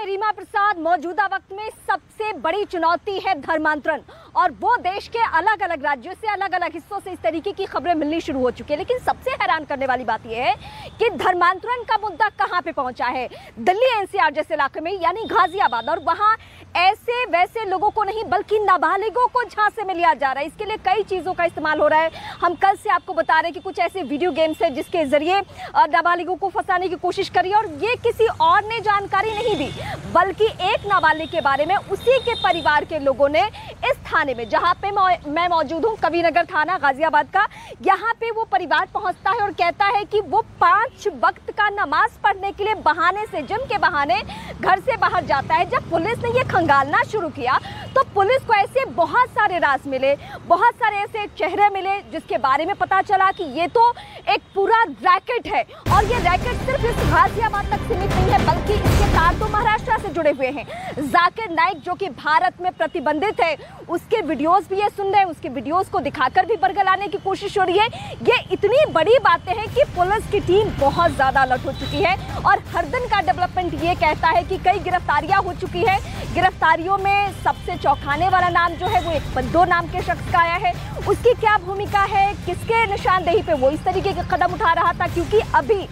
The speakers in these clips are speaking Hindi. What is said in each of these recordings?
में रीमा प्रसाद, मौजूदा वक्त में सबसे बड़ी चुनौती है धर्मांतरण, और वो देश के अलग अलग राज्यों से, अलग अलग हिस्सों से इस तरीके की खबरें मिलनी शुरू हो चुकी है। लेकिन सबसे हैरान करने वाली बात यह है कि धर्मांतरण का मुद्दा कहां पे पहुंचा है। दिल्ली एनसीआर जैसे इलाके में, यानी गाजियाबाद, और वहां ऐसे वैसे लोगों को नहीं बल्कि नाबालिगों को झांसे में लिया जा रहा है। इसके लिए कई चीजों का इस्तेमाल हो रहा है। हम कल से आपको बता रहे हैं कि कुछ ऐसे वीडियो गेम्स है जिसके जरिए नाबालिगों को फंसाने की कोशिश करी, और ये किसी और ने जानकारी नहीं दी बल्कि एक नाबालिग के बारे में उसी के परिवार के लोगों ने इस थाने में, जहां पे मैं मौजूद हूं, कबीरनगर थाना गाजियाबाद का, यहां पे वो परिवार पहुंचता है और कहता है कि वो 5 वक्त का नमाज पढ़ने के लिए बहाने से, जिम के बहाने घर से बाहर जाता है। जब पुलिस ने ये खंगालना शुरू किया तो पुलिस को ऐसे बहुत सारे राज मिले, बहुत सारे ऐसे चेहरे मिले जिसके बारे में पता चला कि ये तो एक पूरा रैकेट है, और ये रैकेट सिर्फ इस गाजियाबाद तक सीमित नहीं है बल्कि इसके तार तो महाराष्ट्र से जुड़े हुए हैं। जाकिर नाइक जो कि भारत में प्रतिबंधित है, उसके वीडियोस भी ये सुन रहे हैं, उसके वीडियोस को दिखाकर भी बरगलाने की कोशिश हो रही है। ये इतनी बड़ी बातें हैं कि पुलिस की टीम बहुत ज्यादा अलर्ट हो चुकी है, और हर दिन का डेवलपमेंट ये कहता है कि कई गिरफ्तारियां हो चुकी है। गिरफ्तारियों में सबसे चौंकाने वाला नाम जो है वो एक बद्दो नाम के शख्स का आया है। उसकी क्या भूमिका है, किसके निशानदेही पे वो इस तरीके के कदम उठा रहा था, क्योंकि अभी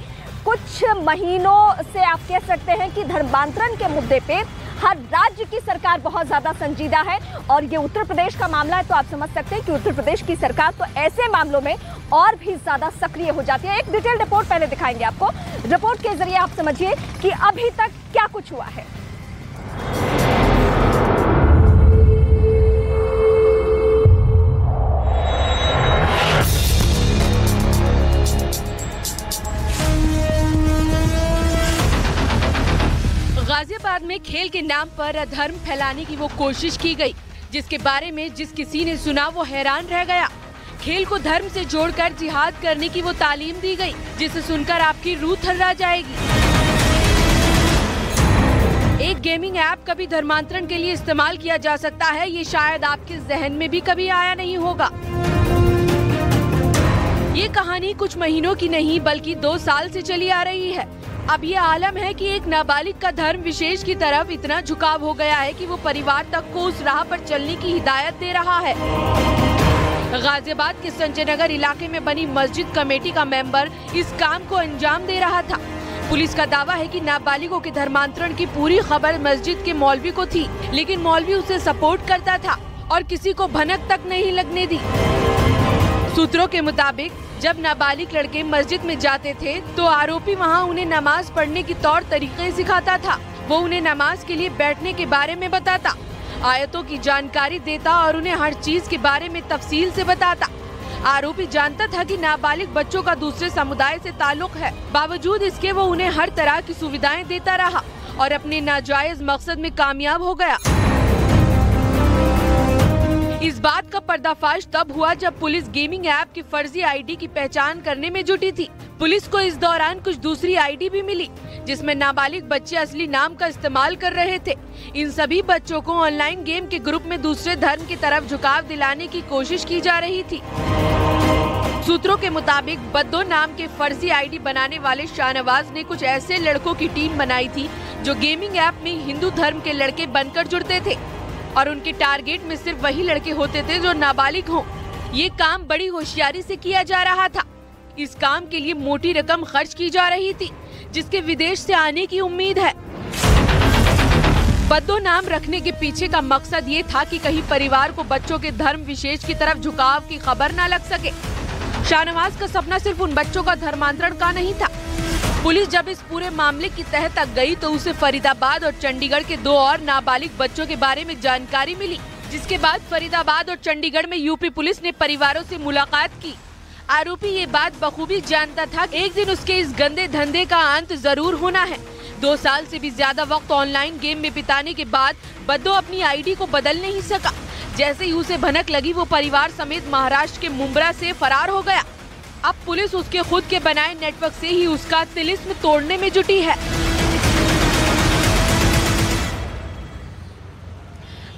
कुछ महीनों से आप कह सकते हैं कि धर्मांतरण के मुद्दे पे हर राज्य की सरकार बहुत ज्यादा संजीदा है, और ये उत्तर प्रदेश का मामला है तो आप समझ सकते हैं कि उत्तर प्रदेश की सरकार तो ऐसे मामलों में और भी ज्यादा सक्रिय हो जाती है। एक डिटेल रिपोर्ट पहले दिखाएंगे आपको। रिपोर्ट के जरिए आप समझिए कि अभी तक क्या कुछ हुआ है। गाजियाबाद में खेल के नाम पर अधर्म फैलाने की वो कोशिश की गई, जिसके बारे में जिस किसी ने सुना वो हैरान रह गया। खेल को धर्म से जोड़कर जिहाद करने की वो तालीम दी गई, जिसे सुनकर आपकी रूह थर्रा जाएगी। एक गेमिंग ऐप कभी धर्मांतरण के लिए इस्तेमाल किया जा सकता है, ये शायद आपके जहन में भी कभी आया नहीं होगा। ये कहानी कुछ महीनों की नहीं बल्कि 2 साल से चली आ रही है। अब ये आलम है कि एक नाबालिग का धर्म विशेष की तरफ इतना झुकाव हो गया है कि वो परिवार तक को उस राह पर चलने की हिदायत दे रहा है। गाजियाबाद के संजय नगर इलाके में बनी मस्जिद कमेटी का मेंबर इस काम को अंजाम दे रहा था। पुलिस का दावा है कि नाबालिगों के धर्मांतरण की पूरी खबर मस्जिद के मौलवी को थी, लेकिन मौलवी उसे सपोर्ट करता था और किसी को भनक तक नहीं लगने दी। सूत्रों के मुताबिक जब नाबालिग लड़के मस्जिद में जाते थे तो आरोपी वहां उन्हें नमाज पढ़ने की तौर तरीके सिखाता था। वो उन्हें नमाज के लिए बैठने के बारे में बताता, आयतों की जानकारी देता और उन्हें हर चीज के बारे में तफसील से बताता। आरोपी जानता था कि नाबालिग बच्चों का दूसरे समुदाय से ताल्लुक है, बावजूद इसके वो उन्हें हर तरह की सुविधाएं देता रहा और अपने नाजायज मकसद में कामयाब हो गया। इस बात का पर्दाफाश तब हुआ जब पुलिस गेमिंग ऐप की फर्जी आईडी की पहचान करने में जुटी थी। पुलिस को इस दौरान कुछ दूसरी आईडी भी मिली जिसमें नाबालिग बच्चे असली नाम का इस्तेमाल कर रहे थे। इन सभी बच्चों को ऑनलाइन गेम के ग्रुप में दूसरे धर्म की तरफ झुकाव दिलाने की कोशिश की जा रही थी। सूत्रों के मुताबिक बद्दो नाम के फर्जी आईडी बनाने वाले शाहनवाज ने कुछ ऐसे लड़कों की टीम बनाई थी जो गेमिंग ऐप में हिंदू धर्म के लड़के बनकर जुड़ते थे, और उनके टारगेट में सिर्फ वही लड़के होते थे जो नाबालिग हों। ये काम बड़ी होशियारी से किया जा रहा था। इस काम के लिए मोटी रकम खर्च की जा रही थी जिसके विदेश से आने की उम्मीद है। बद्दो नाम रखने के पीछे का मकसद ये था कि कहीं परिवार को बच्चों के धर्म विशेष की तरफ झुकाव की खबर न लग सके। शाहनवाज का सपना सिर्फ उन बच्चों का धर्मांतरण का नहीं था। पुलिस जब इस पूरे मामले की तह तक गई तो उसे फरीदाबाद और चंडीगढ़ के 2 और नाबालिग बच्चों के बारे में जानकारी मिली, जिसके बाद फरीदाबाद और चंडीगढ़ में यूपी पुलिस ने परिवारों से मुलाकात की। आरोपी ये बात बखूबी जानता था कि एक दिन उसके इस गंदे धंधे का अंत जरूर होना है। 2 साल से भी ज्यादा वक्त ऑनलाइन गेम में बिताने के बाद बद्दो अपनी आईडी को बदल नहीं सका। जैसे ही उसे भनक लगी वो परिवार समेत महाराष्ट्र के मुंब्रा से फरार हो गया। अब पुलिस उसके खुद के बनाए नेटवर्क से ही उसका तिलिस्म तोड़ने में जुटी है।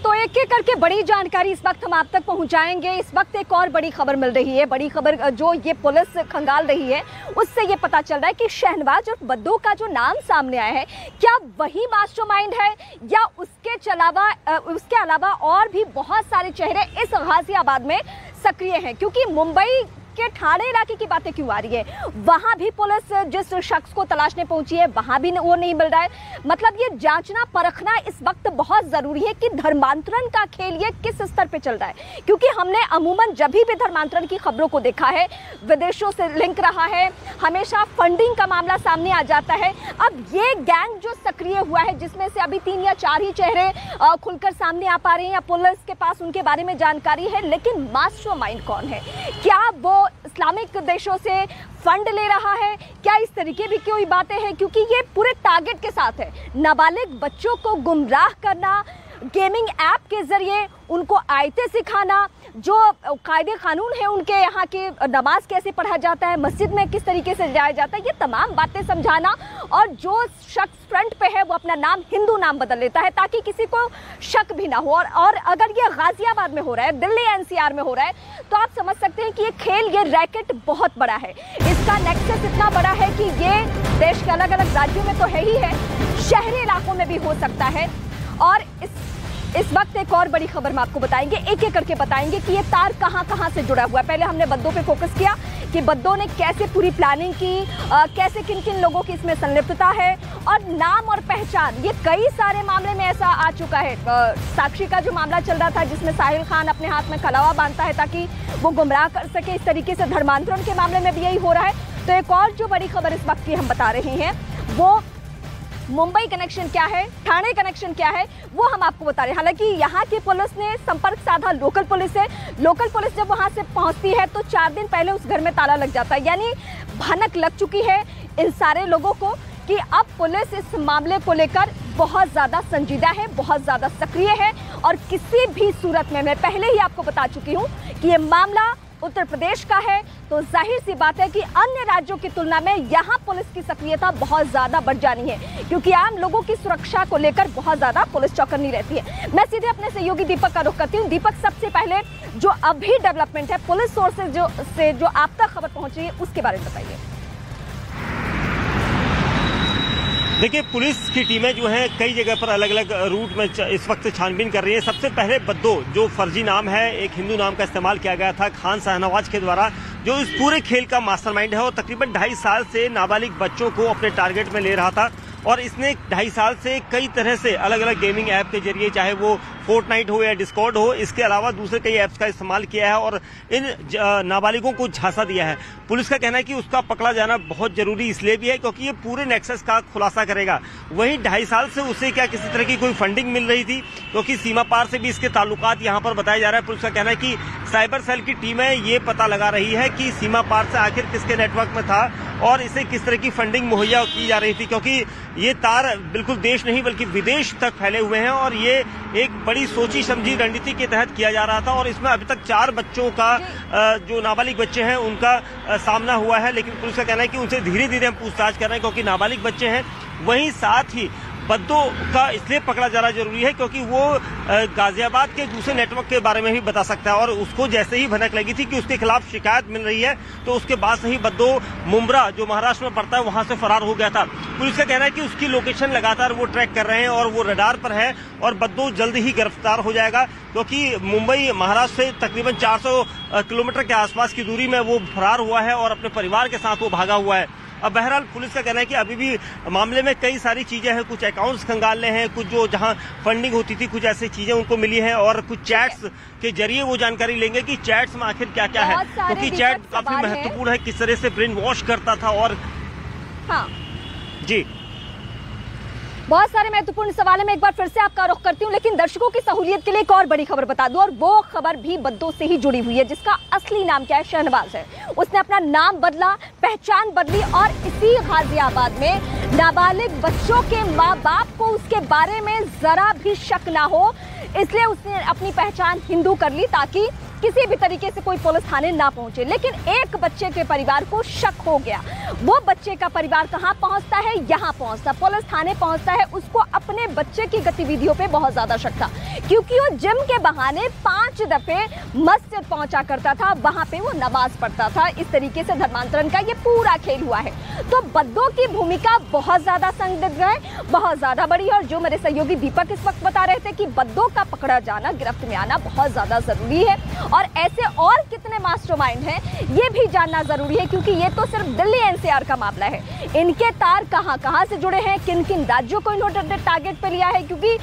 तो एक एक करके बड़ी जानकारी इस वक्त हम आप तक पहुंचाएंगे। इस वक्त एक और बड़ी खबर मिल रही है। बड़ी खबर जो ये पुलिस खंगाल रही है उससे ये पता चल रहा है कि शहनवाज और बद्दो का जो नाम सामने आया है, क्या वही मास्टरमाइंड है या उसके अलावा और भी बहुत सारे चेहरे इस गाजियाबाद में सक्रिय हैं। क्योंकि मुंबई के ठाणे इलाके की बातें क्यों आ रही है, वहां भी पुलिस जिस शख्स को तलाशने पहुंची है वहां भी वो नहीं मिल रहा है। मतलब ये जांचना परखना इस वक्त बहुत जरूरी है कि धर्मांतरण का खेल ये किस स्तर पे चल रहा है। क्योंकि हमने अमूमन जब भी धर्मांतरण की खबरों को देखा है, विदेशों से लिंक रहा है, हमेशा फंडिंग का मामला सामने आ जाता है। अब ये गैंग जो सक्रिय हुआ है, जिसमें से अभी 3 या 4 ही चेहरे खुलकर सामने आ पा रहे हैं या पुलिस के पास उनके बारे में जानकारी है, लेकिन मास्टरमाइंड कौन है? क्या वो इस्लामिक देशों से फंड ले रहा है? क्या इस तरीके भी कोई बातें हैं? क्योंकि ये पूरे टारगेट के साथ है, नाबालिग बच्चों को गुमराह करना, गेमिंग ऐप के जरिए उनको आयतें सिखाना, जो कायदे कानून है उनके यहाँ के, नमाज कैसे पढ़ा जाता है, मस्जिद में किस तरीके से जाया जाता है, ये तमाम बातें समझाना। और जो शख्स फ्रंट पे है वो अपना नाम हिंदू नाम बदल लेता है ताकि किसी को शक भी ना हो। और अगर ये गाजियाबाद में हो रहा है, दिल्ली एनसीआर में हो रहा है, तो आप समझ सकते हैं कि ये खेल, ये रैकेट बहुत बड़ा है। इसका नेक्सस इतना बड़ा है कि ये देश के अलग अलग राज्यों में तो है ही है, शहरी इलाकों में भी हो सकता है। और इस वक्त एक और बड़ी खबर हम आपको बताएंगे, एक एक करके बताएंगे कि ये तार कहां से जुड़ा हुआ है। पहले हमने बद्दो पे फोकस किया कि बद्दो ने कैसे पूरी प्लानिंग की, कैसे किन किन लोगों की इसमें संलिप्तता है, और नाम और पहचान, ये कई सारे मामले में ऐसा आ चुका है। साक्षी का जो मामला चल रहा था जिसमें साहिल खान अपने हाथ में कलावा बांधता है ताकि वो गुमराह कर सके, इस तरीके से धर्मांतरण के मामले में भी यही हो रहा है। तो एक और जो बड़ी खबर इस वक्त की हम बता रहे हैं वो मुंबई कनेक्शन क्या है, ठाणे कनेक्शन क्या है, वो हम आपको बता रहे हैं। हालांकि यहाँ की पुलिस ने संपर्क साधा लोकल पुलिस से। लोकल पुलिस जब वहाँ से पहुँचती है तो 4 दिन पहले उस घर में ताला लग जाता है। यानी भनक लग चुकी है इन सारे लोगों को कि अब पुलिस इस मामले को लेकर बहुत ज़्यादा संजीदा है, बहुत ज़्यादा सक्रिय है। और किसी भी सूरत में, मैं पहले ही आपको बता चुकी हूँ कि ये मामला उत्तर प्रदेश का है, तो जाहिर सी बात है कि अन्य राज्यों की तुलना में यहाँ पुलिस की सक्रियता बहुत ज्यादा बढ़ जानी है, क्योंकि आम लोगों की सुरक्षा को लेकर बहुत ज्यादा पुलिस चौकन्नी रहती है। मैं सीधे अपने सहयोगी दीपक का रुख करती हूँ। दीपक, सबसे पहले जो अभी डेवलपमेंट है पुलिस सोर्सेज जो आप तक खबर पहुंच रही है उसके बारे में बताइए। देखिए, पुलिस की टीमें जो हैं कई जगह पर अलग अलग रूट में इस वक्त छानबीन कर रही है। सबसे पहले बद्दो, जो फर्जी नाम है, एक हिंदू नाम का इस्तेमाल किया गया था खान शहनवाज के द्वारा, जो इस पूरे खेल का मास्टरमाइंड है और तकरीबन 2.5 साल से नाबालिग बच्चों को अपने टारगेट में ले रहा था। और इसने 2.5 साल से कई तरह से अलग अलग गेमिंग ऐप के जरिए, चाहे वो फोर्टनाइट हो या डिस्कॉर्ड हो, इसके अलावा दूसरे कई ऐप्स का इस्तेमाल किया है और इन नाबालिगों को झांसा दिया है। पुलिस का कहना है कि उसका पकड़ा जाना बहुत जरूरी इसलिए भी है क्योंकि ये पूरे नेक्सस का खुलासा करेगा। वहीं 2.5 साल से उसे क्या किसी तरह की कोई फंडिंग मिल रही थी, क्योंकि सीमा पार से भी इसके ताल्लुकात यहाँ पर बताया जा रहा है। पुलिस का कहना है कि साइबर सेल की टीमें ये पता लगा रही है कि सीमा पार से आखिर किसके नेटवर्क में था और इसे किस तरह की फंडिंग मुहैया की जा रही थी, क्योंकि ये तार बिल्कुल देश नहीं बल्कि विदेश तक फैले हुए हैं और ये एक बड़ी सोची समझी रणनीति के तहत किया जा रहा था। और इसमें अभी तक 4 बच्चों का, जो नाबालिग बच्चे हैं, उनका सामना हुआ है। लेकिन पुलिस का कहना है कि उनसे धीरे धीरे हम पूछताछ कर रहे हैं क्योंकि नाबालिग बच्चे हैं। वहीं साथ ही बद्दो का इसलिए पकड़ा जाना जरूरी है क्योंकि वो गाजियाबाद के दूसरे नेटवर्क के बारे में भी बता सकता है और उसको जैसे ही भनक लगी थी कि उसके खिलाफ शिकायत मिल रही है तो उसके बाद से ही बद्दो मुंब्रा, जो महाराष्ट्र में पड़ता है, वहां से फरार हो गया था। पुलिस का कहना है कि उसकी लोकेशन लगातार वो ट्रैक कर रहे हैं और वो रडार पर है और बद्दो जल्द ही गिरफ्तार हो जाएगा, क्योंकि मुंबई महाराष्ट्र से तकरीबन 400 किलोमीटर के आसपास की दूरी में वो फरार हुआ है और अपने परिवार के साथ वो भागा हुआ है। अब बहरहाल पुलिस का कहना है कि अभी भी मामले में कई सारी चीजें हैं, कुछ अकाउंट्स खंगालने हैं, कुछ जो जहां फंडिंग होती थी कुछ ऐसी चीजें उनको मिली हैं और कुछ चैट्स के जरिए वो जानकारी लेंगे कि चैट्स में आखिर क्या क्या है, क्योंकि चैट काफी महत्वपूर्ण है, किस तरह से ब्रेन वॉश करता था। और हाँ जी, बहुत सारे महत्वपूर्ण सवाल है। मैं एक बार फिर से आपका रुख करती हूँ, लेकिन दर्शकों की सहूलियत के लिए एक और बड़ी खबर बता दूं, और वो खबर भी बद्दो से ही जुड़ी हुई है, जिसका असली नाम क्या है, शहनवाज है। उसने अपना नाम बदला, पहचान बदली और इसी गाजियाबाद में नाबालिग बच्चों के माँ बाप को उसके बारे में जरा भी शक ना हो, इसलिए उसने अपनी पहचान हिंदू कर ली ताकि किसी भी तरीके से कोई पुलिस थाने ना पहुंचे, लेकिन एक बच्चे के परिवार को शक हो गया। वो बच्चे का परिवार कहां पहुंचता है? यहां पहुंचता, पुलिस थाने पहुंचता है। उसको अपने बच्चे की गतिविधियों पे बहुत ज्यादा शक था, क्योंकि वो जिम के बहाने 5 दफे मस्जिद पहुंचा करता था, वहां पे वो नमाज पढ़ता था। इस तरीके से धर्मांतरण का ये पूरा खेल हुआ है। तो बद्दों की भूमिका बहुत ज्यादा संदिग्ध है, बहुत ज्यादा बड़ी है। और जो मेरे सहयोगी दीपक इस वक्त बता रहे थे कि बद्दों का पकड़ा जाना, गिरफ्त में आना बहुत ज्यादा जरूरी है, और ऐसे और कितने मास्टरमाइंड हैं ये भी जानना जरूरी है, क्योंकि ये तो सिर्फ दिल्ली एनसीआर का मामला है। इनके तार कहां से जुड़े हैं, किन किन राज्यों को इन्होंने टारगेट पे लिया है, क्योंकि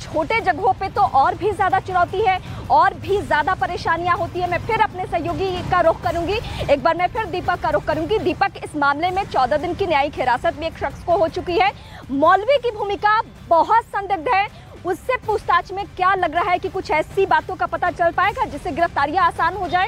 छोटे जगहों पे तो और भी ज्यादा चुनौती है, और भी ज्यादा परेशानियां होती है। मैं फिर अपने सहयोगी का रुख करूंगी, एक बार मैं फिर दीपक का रुख करूंगी। दीपक, इस मामले में 14 दिन की न्यायिक हिरासत में एक शख्स को हो चुकी है। मौलवी की भूमिका बहुत संदिग्ध है। उससे पूछताछ में क्या लग रहा है कि कुछ ऐसी बातों का पता चल पाएगा जिससे गिरफ्तारियां आसान हो जाए?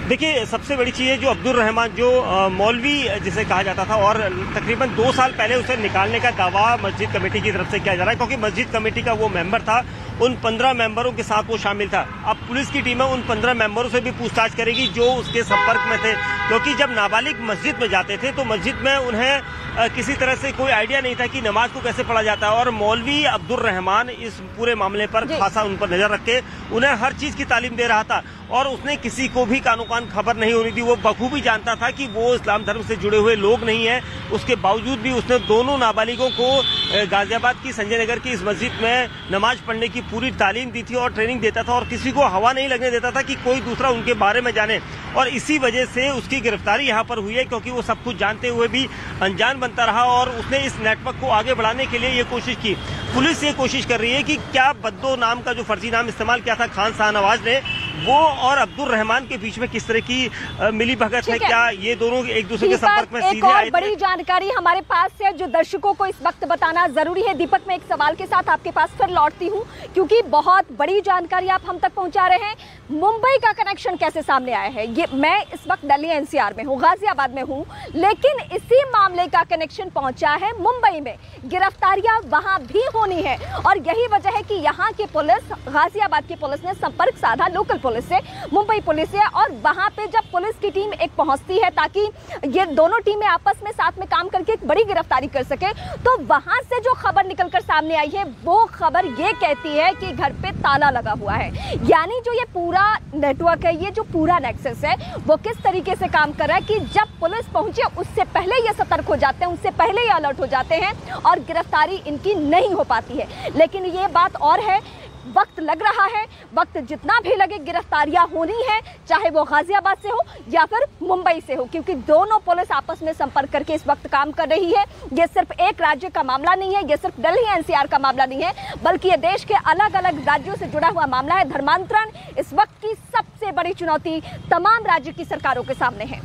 देखिए, सबसे बड़ी चीज़ है जो अब्दुल रहमान, जो मौलवी जिसे कहा जाता था, और तकरीबन 2 साल पहले उसे निकालने का दावा मस्जिद कमेटी की तरफ से किया जा रहा है, क्योंकि मस्जिद कमेटी का वो मेंबर था, उन 15 मेंबरों के साथ वो शामिल था। अब पुलिस की टीमें उन 15 मेंबरों से भी पूछताछ करेगी जो उसके संपर्क में थे, क्योंकि जब नाबालिग मस्जिद में जाते थे तो मस्जिद में उन्हें किसी तरह से कोई आइडिया नहीं था कि नमाज को कैसे पढ़ा जाता है। और मौलवी अब्दुल रहमान इस पूरे मामले पर खासा उन पर नजर रख के उन्हें हर चीज की तालीम दे रहा था, और उसने किसी को भी कानो कान खबर नहीं होनी थी। वो बखूबी जानता था कि वो इस्लाम धर्म से जुड़े हुए लोग नहीं है। उसके बावजूद भी उसने दोनों नाबालिगों को गाजियाबाद की संजय नगर की इस मस्जिद में नमाज पढ़ने की पूरी तालीम दी थी और ट्रेनिंग देता था, और किसी को हवा नहीं लगने देता था कि कोई दूसरा उनके बारे में जाने। और इसी वजह से उसकी गिरफ्तारी यहाँ पर हुई है, क्योंकि वो सब कुछ जानते हुए भी अनजान बनता रहा, और उसने इस नेटवर्क को आगे बढ़ाने के लिए ये कोशिश की। पुलिस ये कोशिश कर रही है कि क्या बद्दो नाम का जो फर्जी नाम इस्तेमाल किया था खान शाहनवाज ने, वो और अब्दुल रहमान के बीच में किस तरह की मिली भगत है, क्या ये दोनों एक दूसरे के संपर्क में सीधे आए थे? बड़ी जानकारी हमारे पास है जो दर्शकों को इस वक्त बताना जरूरी है। दीपक, मैं एक सवाल के साथ आपके पास फिर लौटती हूँ, क्योंकि बहुत बड़ी जानकारी आप हम तक पहुंचा रहे हैं। मुंबई का कनेक्शन कैसे सामने आया है? ये मैं इस वक्त दिल्ली एनसीआर में हूँ, गाजियाबाद में हूँ, लेकिन इसी मामले का कनेक्शन पहुंचा है मुंबई में। गिरफ्तारियां वहां भी होनी है, और यही वजह है कि यहाँ की पुलिस, गाजियाबाद की पुलिस ने संपर्क साधा लोकल पुलिस से, मुंबई पुलिस से, और वहां पे जब पुलिस की टीम एक पहुंचती है ताकि ये दोनों टीमें आपस में साथ में काम करके एक बड़ी गिरफ्तारी कर सके, तो वहां से जो खबर निकलकर सामने आई है वो खबर ये कहती है कि घर पे ताला लगा हुआ है। यानी जो ये पूरा नेटवर्क है, ये जो पूरा नेक्सस है, वो किस तरीके से काम कर रहा है कि जब पुलिस पहुंचे उससे पहले ये सतर्क हो जाते हैं, उससे पहले ये अलर्ट हो जाते हैं, और गिरफ्तारी इनकी नहीं हो पाती है। लेकिन ये बात और है, वक्त लग रहा है, वक्त जितना भी लगे गिरफ्तारियां होनी है, चाहे वो गाजियाबाद से हो या फिर मुंबई से हो, क्योंकि दोनों पुलिस आपस में संपर्क करके इस वक्त काम कर रही है। ये सिर्फ एक राज्य का मामला नहीं है, ये सिर्फ दिल्ली एनसीआर का मामला नहीं है, बल्कि ये देश के अलग अलग राज्यों से जुड़ा हुआ मामला है। धर्मांतरण इस वक्त की सबसे बड़ी चुनौती तमाम राज्य की सरकारों के सामने है।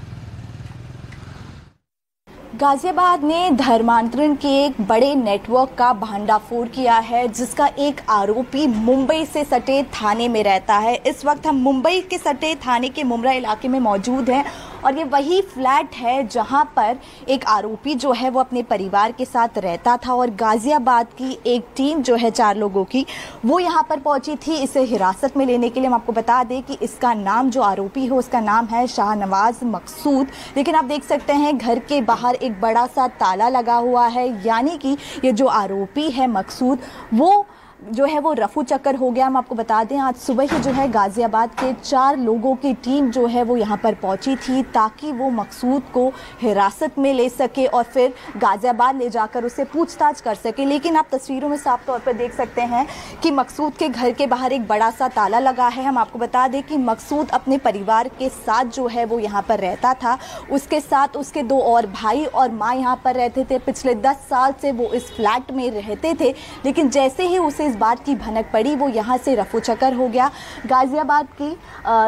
गाजियाबाद ने धर्मांतरण के एक बड़े नेटवर्क का भंडाफोड़ किया है, जिसका एक आरोपी मुंबई से सटे थाने में रहता है। इस वक्त हम मुंबई के सटे थाने के मुमरा इलाके में मौजूद हैं, और ये वही फ्लैट है जहां पर एक आरोपी जो है वो अपने परिवार के साथ रहता था, और गाजियाबाद की एक टीम जो है 4 लोगों की, वो यहां पर पहुंची थी इसे हिरासत में लेने के लिए। हम आपको बता दें कि इसका नाम, जो आरोपी है उसका नाम है शाहनवाज मकसूद। लेकिन आप देख सकते हैं घर के बाहर एक बड़ा सा ताला लगा हुआ है, यानी कि ये जो आरोपी है मकसूद, वो जो है वो रफू चक्कर हो गया। हम आपको बता दें आज सुबह ही जो है गाजियाबाद के 4 लोगों की टीम जो है वो यहाँ पर पहुंची थी, ताकि वो मकसूद को हिरासत में ले सके और फिर गाजियाबाद ले जाकर उससे पूछताछ कर सके। लेकिन आप तस्वीरों में साफ तौर पर देख सकते हैं कि मकसूद के घर के बाहर एक बड़ा सा ताला लगा है। हम आपको बता दें कि मकसूद अपने परिवार के साथ जो है वो यहाँ पर रहता था, उसके साथ उसके 2 और भाई और माँ यहाँ पर रहते थे। पिछले 10 साल से वो इस फ्लैट में रहते थे, लेकिन जैसे ही उसे इस बात की भनक पड़ी वो यहाँ से रफू चक्कर हो गया। गाजियाबाद की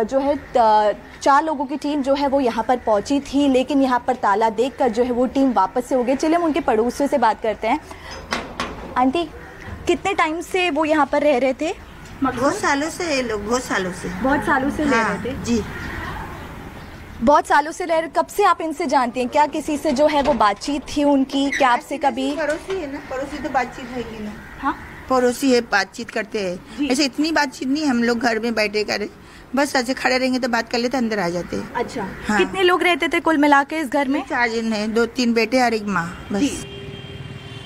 जो है 4 लोगों की टीम जो है वो यहाँ पर पहुँची थी, लेकिन यहाँ पर ताला देखकर जो है वो टीम वापस से हो गई। चलिए हम उनके पड़ोसियों से बात करते हैं। आंटी, कितने टाइम से वो यहाँ पर रह रहे थे? बहुत सालों से ये लोग, बहुत सालों से रह रहे थे जी, बहुत सालों से रह रहे। कब से आप इनसे जानती हैं? क्या किसी से जो है वो बातचीत थी उनकी? क्या आपसे कभी? पड़ोसी है ना, पड़ोसी तो बातचीत होगी ना। हाँ, पड़ोसी है, बातचीत करते हैं। ऐसे इतनी बातचीत नहीं, हम लोग घर में बैठे करें, बस ऐसे खड़े रहेंगे तो बात कर लेते, अंदर आ जाते हैं। अच्छा, हाँ। कितने लोग रहते थे कुल मिला के इस घर में? 4 जन है, 2-3 बेटे और एक माँ, बस।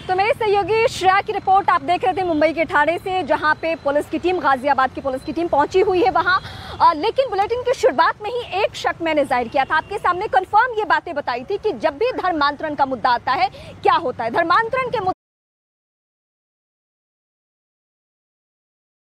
तो मेरे सहयोगी श्रेया की रिपोर्ट आप देख रहे थे मुंबई के ठाणे से, जहां पे पुलिस की टीम, गाजियाबाद की पुलिस की टीम पहुंची हुई है वहां। लेकिन बुलेटिन की शुरुआत में ही एक शक मैंने जाहिर किया था, आपके सामने कंफर्म ये बातें बताई थी कि जब भी धर्मांतरण का मुद्दा आता है क्या होता है। धर्मांतरण के